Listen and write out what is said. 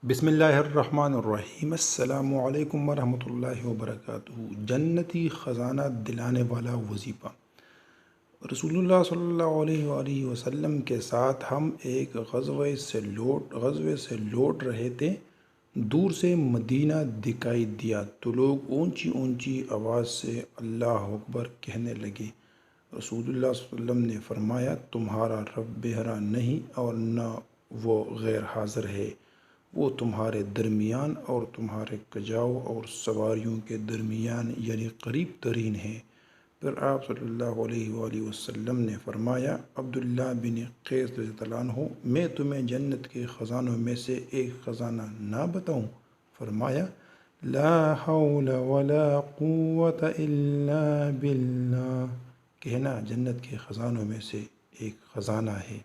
बिस्मिल्लाहिर्रहमानिर्रहीम अस्सलामु अलैकुम वरहमतुल्लाहि वबरकातुहू। जन्नती ख़ज़ाना दिलाने वाला वजीफ़ा। रसूलुल्लाह सल्लल्लाहु अलैहि वसल्लम के साथ हम एक ग़ज़वे से लौट रहे थे। दूर से मदीना दिखाई दिया तो लोग ऊंची ऊंची आवाज़ से अल्लाह अकबर कहने लगे। रसूलुल्लाह सल्लल्लाहु अलैहि वसल्लम ने फरमाया, तुम्हारा रब बेहरा नहीं और न वो गैर हाज़िर है, वो तुम्हारे दरमियान और तुम्हारे कजाओ और सवारियों के दरमियान यानी करीब तरीन है। फिर आप सल्लल्लाहु अलैहि वसल्लम ने फरमाया, अब्दुल्ला बिन क़ैस रज़ियल्लाहु अन्हु, मैं तुम्हें जन्नत के ख़ज़ानों में से एक ख़ज़ाना ना बताऊँ? फरमाया, ला हौल वला कुव्वत इल्ला बिल्लाह। कहना जन्नत के ख़ज़ानों में से एक ख़ज़ाना है।